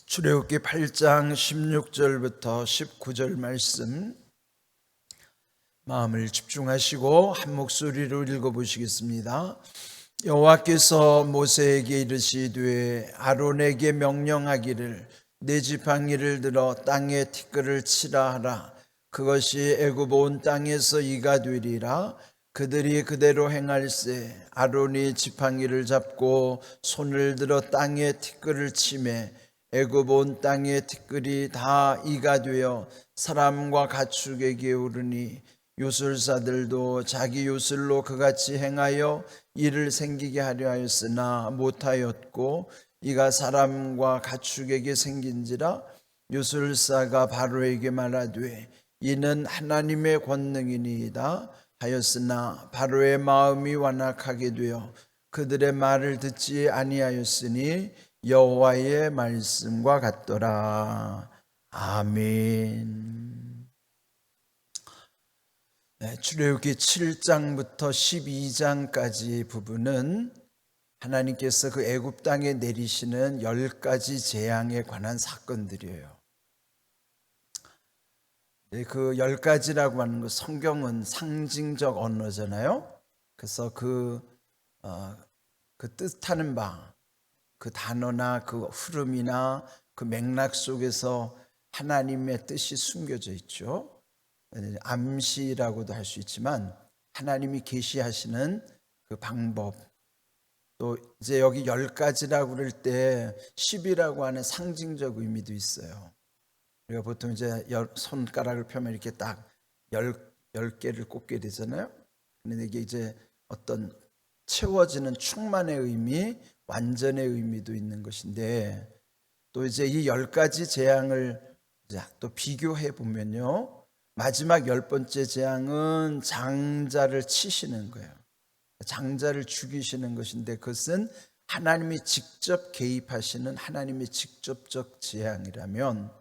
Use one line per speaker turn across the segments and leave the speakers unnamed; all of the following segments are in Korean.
출애굽기 8장 16절부터 19절 말씀 마음을 집중하시고 한 목소리로 읽어보시겠습니다. 여호와께서 모세에게 이르시되 아론에게 명령하기를 네 지팡이를 들어 땅에 티끌을 치라 하라. 그것이 애굽 온 땅에서 이가 되리라. 그들이 그대로 행할세. 아론이 지팡이를 잡고 손을 들어 땅에 티끌을 치매 애굽 온 땅의 티끌이 다 이가 되어 사람과 가축에게 오르니 요술사들도 자기 요술로 그같이 행하여 이를 생기게 하려 하였으나 못하였고 이가 사람과 가축에게 생긴지라. 요술사가 바로에게 말하되 이는 하나님의 권능이니이다 하였으나 바로의 마음이 완악하게 되어 그들의 말을 듣지 아니하였으니 여호와의 말씀과 같더라. 아멘. 출애굽기 7장부터 12장까지 부분은 하나님께서 그 애굽 땅에 내리시는 10가지 재앙에 관한 사건들이에요. 그 10가지라고 하는 거 성경은 상징적 언어잖아요. 그래서 그 뜻하는 바, 그 단어나 그 흐름이나 그 맥락 속에서 하나님의 뜻이 숨겨져 있죠. 암시라고도 할 수 있지만 하나님이 계시하시는 그 방법, 또 이제 여기 10가지라고 그럴 때 10이라고 하는 상징적 의미도 있어요. 우리가 보통 이제 손가락을 펴면 이렇게 딱 10개를 꽂게 되잖아요. 근데 이게 이제 어떤 채워지는 충만의 의미, 완전의 의미도 있는 것인데, 또 이제 이 10가지 재앙을 또 비교해 보면요, 마지막 10번째 재앙은 장자를 치시는 거예요. 장자를 죽이시는 것인데, 그것은 하나님이 직접 개입하시는 하나님의 직접적 재앙이라면,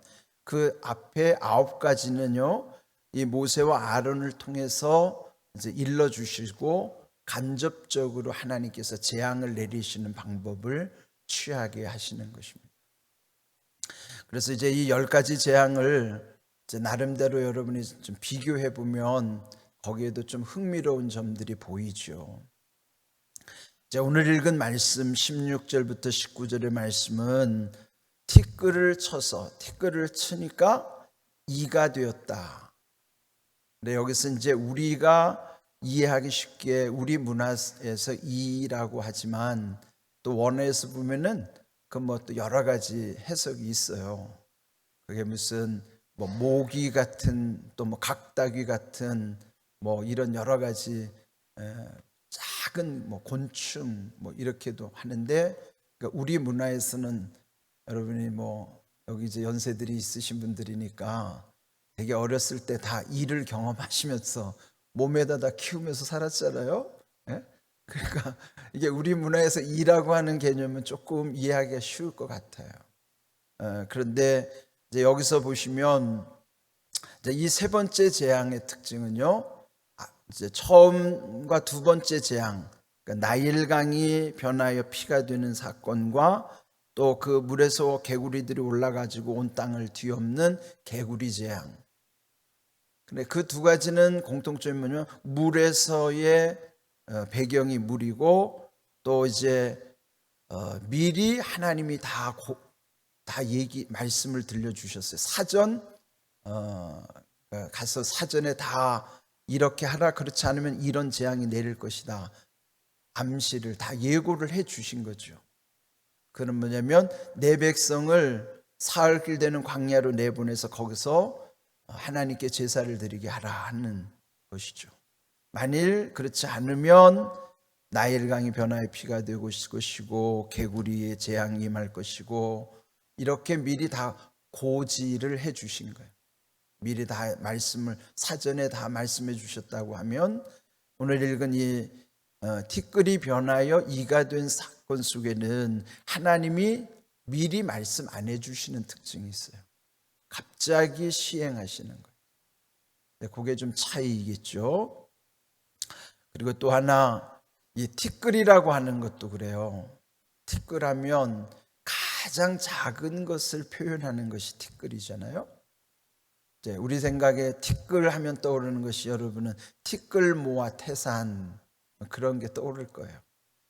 그 앞에 9가지는요 이 모세와 아론을 통해서 이제 일러 주시고 간접적으로 하나님께서 재앙을 내리시는 방법을 취하게 하시는 것입니다. 그래서 이제 이 10가지 재앙을 이제 나름대로 여러분이 좀 비교해 보면 거기에도 좀 흥미로운 점들이 보이죠. 이제 오늘 읽은 말씀 16절부터 19절의 말씀은 티끌을 치니까 이가 되었다. 근데 여기서 이제 우리가 이해하기 쉽게 우리 문화에서 이라고 하지만 또 원어에서 보면은 그 뭐 또 여러 가지 해석이 있어요. 그게 무슨 뭐 모기 같은 또 뭐 각다귀 같은 뭐 이런 여러 가지 작은 뭐 곤충 뭐 이렇게도 하는데, 그러니까 우리 문화에서는 여러분이 뭐 여기 이제 연세들이 있으신 분들이니까 되게 어렸을 때 다 이를 경험하시면서 몸에다 다 키우면서 살았잖아요. 예? 그러니까 이게 우리 문화에서 이라고 하는 개념은 조금 이해하기가 쉬울 것 같아요. 그런데 이제 여기서 보시면 이제 이 세 번째 재앙의 특징은요, 이제 처음과 두 번째 재앙, 그러니까 나일강이 변하여 피가 되는 사건과 또 그 물에서 개구리들이 올라가지고 온 땅을 뒤엎는 개구리 재앙. 근데 그 두 가지는 공통점이 뭐냐면 물에서의 배경이 물이고, 또 이제 미리 하나님이 다 말씀을 들려주셨어요. 사전 가서 사전에 다 이렇게 하라, 그렇지 않으면 이런 재앙이 내릴 것이다, 암시를 다 예고를 해 주신 거죠. 그는 뭐냐면 내 백성을 사흘길 되는 광야로 내보내서 거기서 하나님께 제사를 드리게 하라 하는 것이죠. 만일 그렇지 않으면 나일강이 변화의 피가 되고 것이고 개구리의 재앙이 임할 것이고, 이렇게 미리 다 고지를 해 주신 거예요. 미리 다 말씀을 사전에 다 말씀해 주셨다고 하면 오늘 읽은 이 티끌이 변하여 이가 된 사건 속에는 하나님이 미리 말씀 안 해주시는 특징이 있어요. 갑자기 시행하시는 거예요. 그게 좀 차이겠죠. 그리고 또 하나, 이 티끌이라고 하는 것도 그래요. 티끌하면 가장 작은 것을 표현하는 것이 티끌이잖아요. 이제 우리 생각에 티끌 하면 떠오르는 것이 여러분은 티끌 모아 태산 그런 게 떠오를 거예요.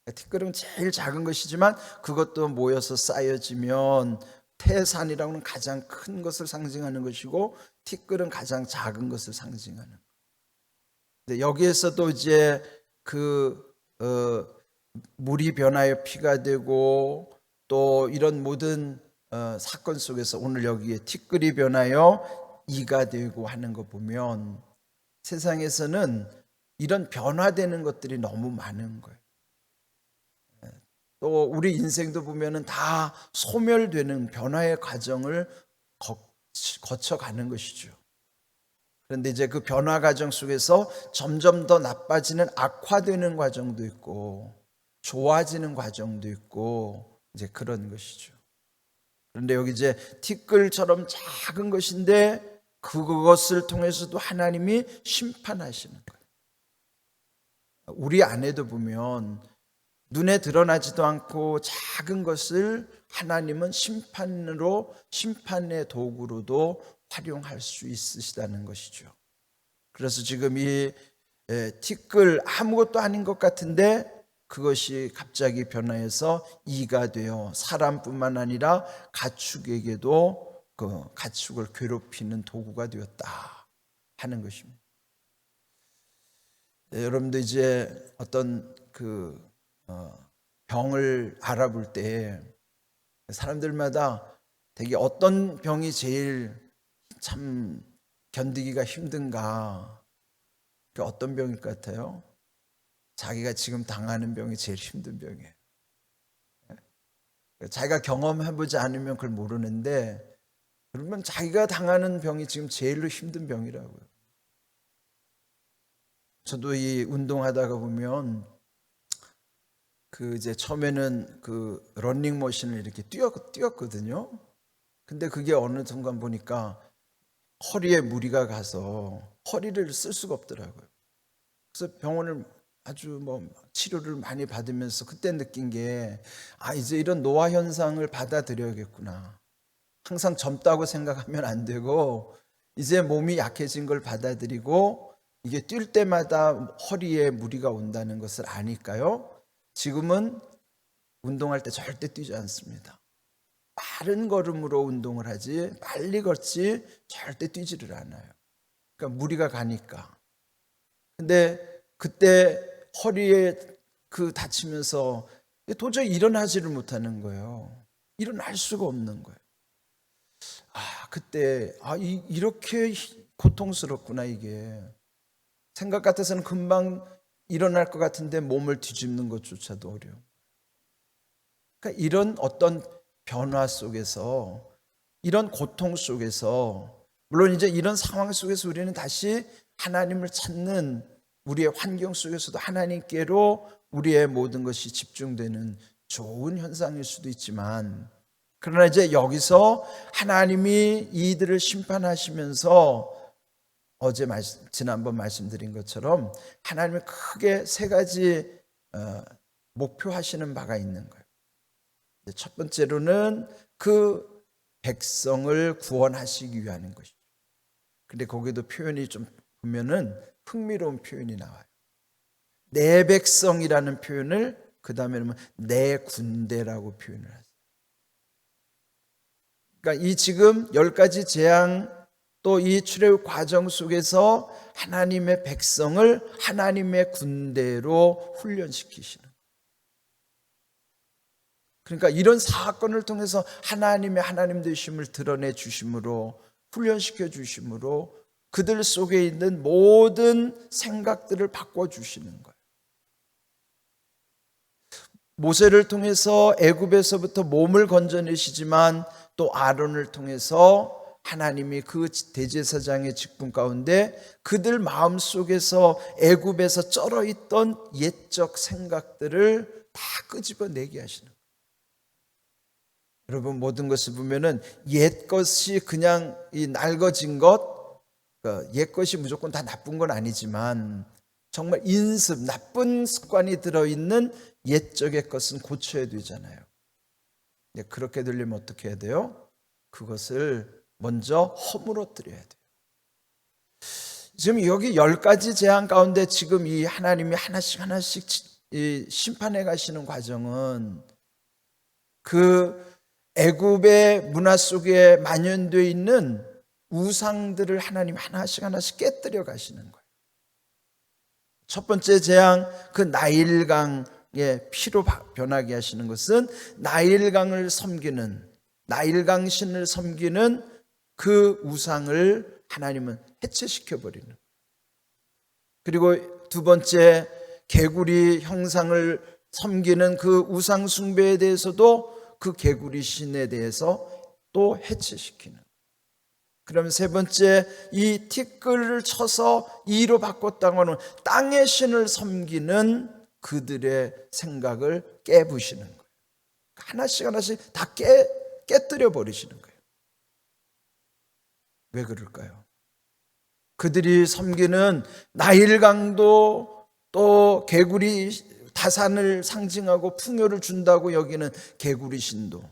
티끌은 제일 작은 것이지만 그것도 모여서 쌓여지면 태산이라고는 가장 큰 것을 상징하는 것이고 티끌은 가장 작은 것을 상징하는 거예요. 근데 여기에서도 이제 물이 변하여 피가 되고 또 이런 모든 사건 속에서 오늘 여기에 티끌이 변하여 이가 되고 하는 거 보면 세상에서는 이런 변화되는 것들이 너무 많은 거예요. 또 우리 인생도 보면은 다 소멸되는 변화의 과정을 거쳐가는 것이죠. 그런데 이제 그 변화 과정 속에서 점점 더 나빠지는 악화되는 과정도 있고 좋아지는 과정도 있고 이제 그런 것이죠. 그런데 여기 이제 티끌처럼 작은 것인데 그것을 통해서도 하나님이 심판하시는 거예요. 우리 안에도 보면 눈에 드러나지도 않고 작은 것을 하나님은 심판의 도구로도 활용할 수 있으시다는 것이죠. 그래서 지금 이 티끌 아무것도 아닌 것 같은데 그것이 갑자기 변화해서 이가 되어 사람뿐만 아니라 가축에게도 그 가축을 괴롭히는 도구가 되었다 하는 것입니다. 여러분도 이제 어떤 병을 알아볼 때 사람들마다 되게 어떤 병이 제일 참 견디기가 힘든가, 어떤 병일 것 같아요? 자기가 지금 당하는 병이 제일 힘든 병이에요. 자기가 경험해보지 않으면 그걸 모르는데 그러면 자기가 당하는 병이 지금 제일로 힘든 병이라고요. 저도 이 운동하다가 보면 이제 처음에는 러닝머신을 이렇게 뛰었거든요. 근데 그게 어느 순간 보니까 허리에 무리가 가서 허리를 쓸 수가 없더라고요. 그래서 병원을 아주 치료를 많이 받으면서 그때 느낀 게 이제 이런 노화 현상을 받아들여야겠구나. 항상 젊다고 생각하면 안 되고 이제 몸이 약해진 걸 받아들이고 이게 뛸 때마다 허리에 무리가 온다는 것을 아니까요. 지금은 운동할 때 절대 뛰지 않습니다. 빠른 걸음으로 운동을 하지 빨리 걷지 절대 뛰지를 않아요. 그러니까 무리가 가니까. 근데 그때 허리에 다치면서 도저히 일어나지를 못하는 거예요. 일어날 수가 없는 거예요. 그때 이렇게 고통스럽구나 이게. 생각 같아서는 금방 일어날 것 같은데 몸을 뒤집는 것조차도 어려워. 그러니까 이런 어떤 변화 속에서 이런 고통 속에서 물론 이제 이런 상황 속에서 우리는 다시 하나님을 찾는 우리의 환경 속에서도 하나님께로 우리의 모든 것이 집중되는 좋은 현상일 수도 있지만 그러나 이제 여기서 하나님이 이들을 심판하시면서 지난번 말씀드린 것처럼 하나님이 크게 세 가지 목표하시는 바가 있는 거예요. 첫 번째로는 그 백성을 구원하시기 위한 것이죠. 근데 거기도 표현이 좀 보면은 흥미로운 표현이 나와요. 내 백성이라는 표현을 그 다음에는 내 군대라고 표현을 하세요. 그러니까 이 지금 10가지 재앙 또 이 출애굽 과정 속에서 하나님의 백성을 하나님의 군대로 훈련시키시는 거예요. 그러니까 이런 사건을 통해서 하나님 되심을 드러내 주심으로 훈련시켜 주심으로 그들 속에 있는 모든 생각들을 바꿔주시는 거예요. 모세를 통해서 애굽에서부터 몸을 건져내시지만 또 아론을 통해서 하나님이 그 대제사장의 직분 가운데 그들 마음속에서 애굽에서 쩔어있던 옛적 생각들을 다 끄집어내게 하시는 거예요. 여러분 모든 것을 보면은 옛 것이 그냥 이 낡아진 것, 옛 것이 무조건 다 나쁜 건 아니지만 정말 인습, 나쁜 습관이 들어있는 옛적의 것은 고쳐야 되잖아요. 그렇게 되려면 어떻게 해야 돼요? 그것을 먼저 허물어뜨려야 돼요. 지금 여기 10가지 재앙 가운데 지금 이 하나님이 하나씩 심판해 가시는 과정은 그 애굽의 문화 속에 만연되어 있는 우상들을 하나님 하나씩 깨뜨려 가시는 거예요. 첫 번째 재앙, 그 나일강의 피로 변하게 하시는 것은 나일강을 섬기는, 나일강 신을 섬기는 그 우상을 하나님은 해체시켜 버리는. 그리고 두 번째, 개구리 형상을 섬기는 그 우상 숭배에 대해서도 그 개구리 신에 대해서 또 해체시키는. 그럼 세 번째, 이 티끌을 쳐서 이로 바꿨다고 하는 땅의 신을 섬기는 그들의 생각을 깨부시는 거예요. 하나씩 다 깨뜨려 버리시는 거예요. 왜 그럴까요? 그들이 섬기는 나일강도 또 개구리 다산을 상징하고 풍요를 준다고 여기는 개구리 신도,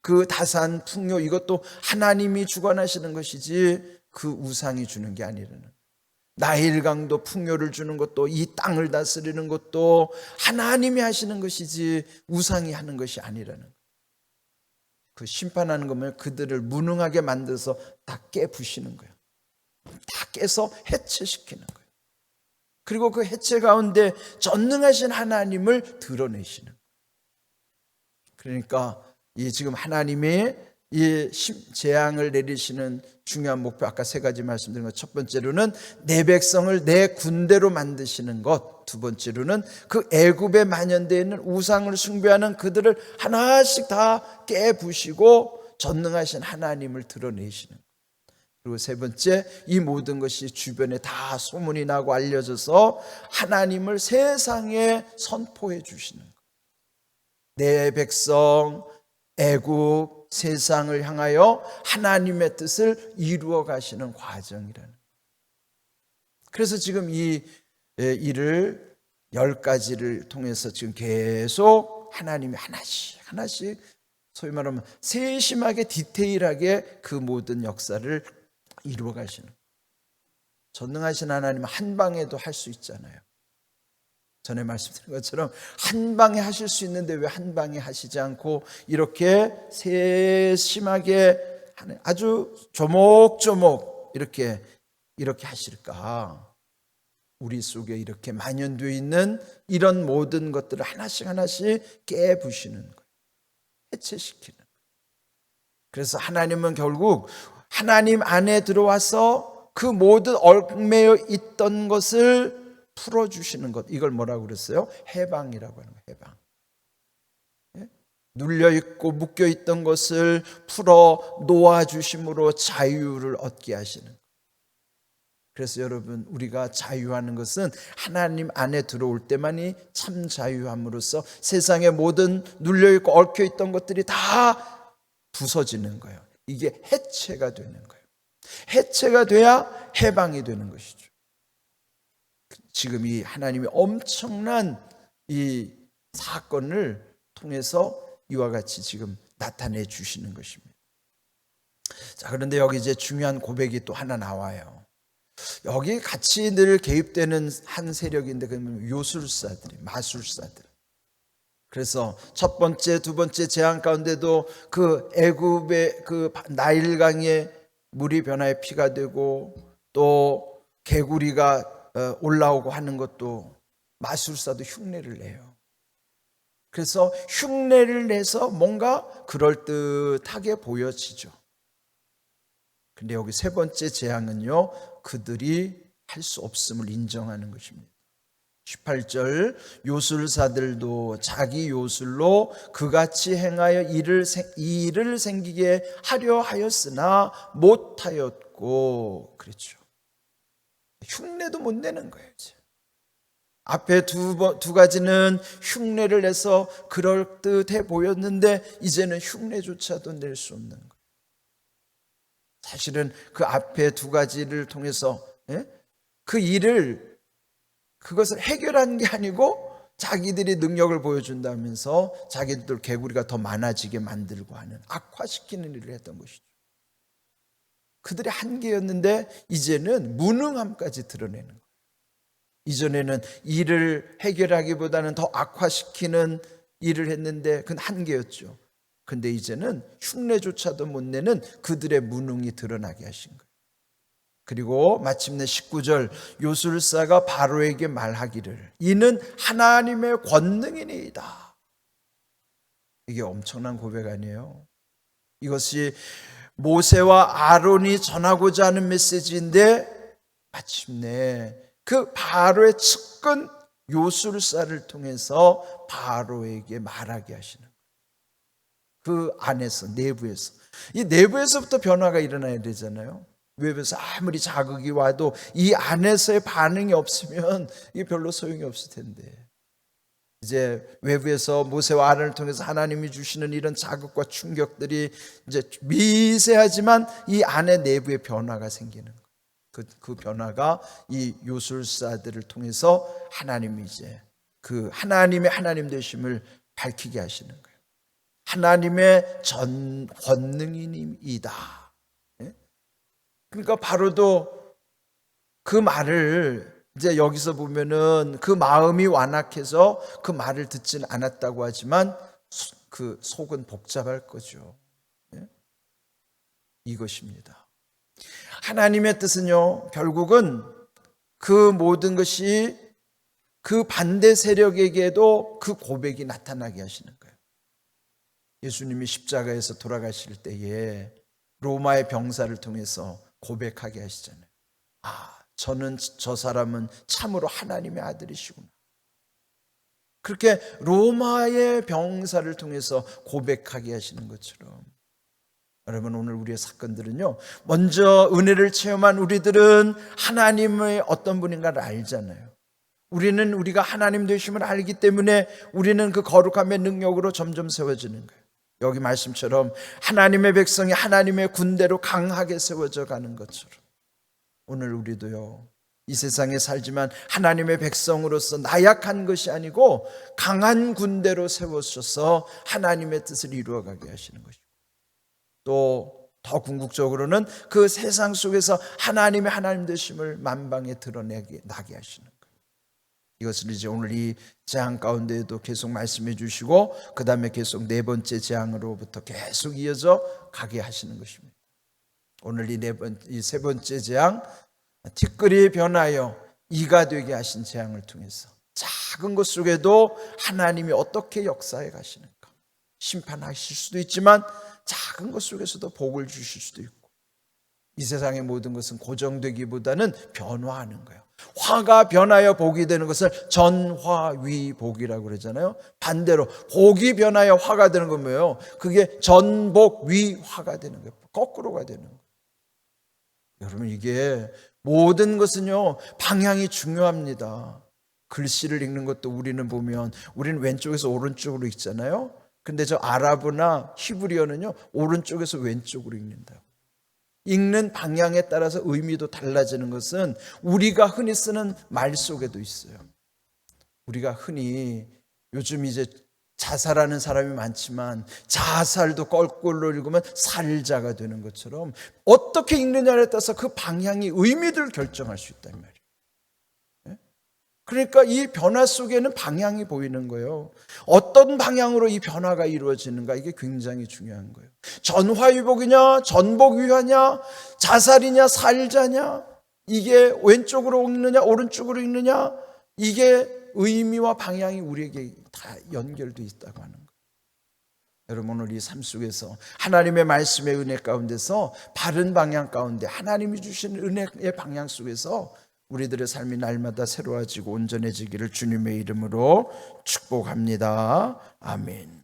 그 다산 풍요, 이것도 하나님이 주관하시는 것이지 그 우상이 주는 게 아니라는. 나일강도 풍요를 주는 것도, 이 땅을 다스리는 것도 하나님이 하시는 것이지 우상이 하는 것이 아니라는. 그 심판하는 거면 그들을 무능하게 만들어서 다 깨부시는 거예요. 다 깨서 해체시키는 거예요. 그리고 그 해체 가운데 전능하신 하나님을 드러내시는 거예요. 그러니까 이 지금 하나님이 이 재앙을 내리시는 중요한 목표, 아까 세 가지 말씀드린 것, 첫 번째로는 내 백성을 내 군대로 만드시는 것, 두 번째로는 그 애굽에 만연되어 있는 우상을 숭배하는 그들을 하나씩 다 깨부시고 전능하신 하나님을 드러내시는 것. 그리고 세 번째, 이 모든 것이 주변에 다 소문이 나고 알려져서 하나님을 세상에 선포해 주시는 것. 내 백성 애굽 세상을 향하여 하나님의 뜻을 이루어 가시는 과정이라는. 그래서 지금 이 일을 10가지를 통해서 지금 계속 하나님이 하나씩 소위 말하면 세심하게 디테일하게 그 모든 역사를 이루어 가시는. 전능하신 하나님은 한 방에도 할 수 있잖아요. 전에 말씀드린 것처럼 한 방에 하실 수 있는데 왜 한 방에 하시지 않고 이렇게 세심하게 아주 조목조목 이렇게 하실까? 우리 속에 이렇게 만연되어 있는 이런 모든 것들을 하나씩 깨부시는 거예요. 해체시키는 거예요. 그래서 하나님은 결국 하나님 안에 들어와서 그 모든 얽매여 있던 것을 풀어주시는 것, 이걸 뭐라고 그랬어요? 해방이라고 하는 거예요. 해방. 눌려있고 묶여있던 것을 풀어 놓아주심으로 자유를 얻게 하시는 거예요. 그래서 여러분, 우리가 자유하는 것은 하나님 안에 들어올 때만이 참 자유함으로써 세상의 모든 눌려있고 얽혀있던 것들이 다 부서지는 거예요. 이게 해체가 되는 거예요. 해체가 돼야 해방이 되는 것이죠. 지금 이 하나님이 엄청난 이 사건을 통해서 이와 같이 지금 나타내 주시는 것입니다. 자, 그런데 여기 이제 중요한 고백이 또 하나 나와요. 여기 같이 늘 개입되는 한 세력인데 그러면 요술사들이, 마술사들. 그래서 첫 번째, 두 번째 재앙 가운데도 그 애굽의 그 나일강에 물이 변화해 피가 되고 또 개구리가 올라오고 하는 것도 마술사도 흉내를 내요. 그래서 흉내를 내서 뭔가 그럴듯하게 보여지죠. 근데 여기 세 번째 재앙은요, 그들이 할 수 없음을 인정하는 것입니다. 18절, 요술사들도 자기 요술로 그같이 행하여 일을 생기게 하려 하였으나 못하였고, 그렇죠. 흉내도 못 내는 거예요. 앞에 두 가지는 흉내를 내서 그럴듯해 보였는데 이제는 흉내조차도 낼 수 없는 거예요. 사실은 그 앞에 두 가지를 통해서 그 일을, 그것을 해결한 게 아니고 자기들이 능력을 보여준다면서 자기들 개구리가 더 많아지게 만들고 하는, 악화시키는 일을 했던 것이죠. 그들의 한계였는데 이제는 무능함까지 드러내는 거예요. 이전에는 일을 해결하기보다는 더 악화시키는 일을 했는데 그건 한계였죠. 근데 이제는 흉내조차도 못 내는 그들의 무능이 드러나게 하신 거예요. 그리고 마침내 19절, 요술사가 바로에게 말하기를 이는 하나님의 권능이니이다. 이게 엄청난 고백 아니에요? 이것이 모세와 아론이 전하고자 하는 메시지인데 마침내 그 바로의 측근 요술사를 통해서 바로에게 말하게 하시는 거예요. 그 안에서, 내부에서. 이 내부에서부터 변화가 일어나야 되잖아요. 외부에서 아무리 자극이 와도 이 안에서의 반응이 없으면 이게 별로 소용이 없을 텐데, 이제 외부에서 모세와 아론을 통해서 하나님이 주시는 이런 자극과 충격들이 이제 미세하지만 이 안에 내부의 변화가 생기는 거예요. 그 변화가 이 요술사들을 통해서 하나님이 이제 그 하나님의 하나님 되심을 밝히게 하시는 거예요. 하나님의 전 권능이다. 그러니까 바로도 그 말을 이제 여기서 보면은 그 마음이 완악해서 그 말을 듣지는 않았다고 하지만 그 속은 복잡할 거죠. 이것입니다. 하나님의 뜻은요, 결국은 그 모든 것이 그 반대 세력에게도 그 고백이 나타나게 하시는 거예요. 예수님이 십자가에서 돌아가실 때에 로마의 병사를 통해서 고백하게 하시잖아요. 저 사람은 참으로 하나님의 아들이시구나. 그렇게 로마의 병사를 통해서 고백하게 하시는 것처럼, 여러분 오늘 우리의 사건들은요, 먼저 은혜를 체험한 우리들은 하나님의 어떤 분인가를 알잖아요. 우리는 우리가 하나님 되심을 알기 때문에 우리는 그 거룩함의 능력으로 점점 세워지는 거예요. 여기 말씀처럼 하나님의 백성이 하나님의 군대로 강하게 세워져 가는 것처럼 오늘 우리도요, 이 세상에 살지만 하나님의 백성으로서 나약한 것이 아니고 강한 군대로 세워주셔서 하나님의 뜻을 이루어가게 하시는 것이고, 또 더 궁극적으로는 그 세상 속에서 하나님의 하나님 되심을 만방에 드러나게 하시는 거예요. 이것을 이제 오늘 이 재앙 가운데에도 계속 말씀해 주시고, 그 다음에 계속 네 번째 재앙으로부터 계속 이어져 가게 하시는 것입니다. 오늘 이 세 번째 재앙, 티끌이 변하여 이가 되게 하신 재앙을 통해서 작은 것 속에도 하나님이 어떻게 역사해 가시는가, 심판하실 수도 있지만 작은 것 속에서도 복을 주실 수도 있고, 이 세상의 모든 것은 고정되기보다는 변화하는 거예요. 화가 변하여 복이 되는 것을 전화위복이라고 그러잖아요. 반대로 복이 변하여 화가 되는 건 뭐예요? 그게 전복위화가 되는 거예요. 거꾸로가 되는 거예요. 여러분, 이게 모든 것은요, 방향이 중요합니다. 글씨를 읽는 것도 우리는 보면 우리는 왼쪽에서 오른쪽으로 읽잖아요. 근데 저 아랍어나 히브리어는요, 오른쪽에서 왼쪽으로 읽는다고. 읽는 방향에 따라서 의미도 달라지는 것은 우리가 흔히 쓰는 말 속에도 있어요. 우리가 흔히 요즘 이제 자살하는 사람이 많지만 자살도 거꾸로 읽으면 살자가 되는 것처럼 어떻게 읽느냐에 따라서 그 방향이 의미를 결정할 수 있단 말이에요. 그러니까 이 변화 속에는 방향이 보이는 거예요. 어떤 방향으로 이 변화가 이루어지는가, 이게 굉장히 중요한 거예요. 전화위복이냐, 전복위화냐, 자살이냐, 살자냐, 이게 왼쪽으로 읽느냐, 오른쪽으로 읽느냐, 이게 의미와 방향이 우리에게 다 연결되어 있다고 하는 거예요. 여러분, 오늘 이 삶 속에서 하나님의 말씀의 은혜 가운데서 바른 방향 가운데 하나님이 주신 은혜의 방향 속에서 우리들의 삶이 날마다 새로워지고 온전해지기를 주님의 이름으로 축복합니다. 아멘.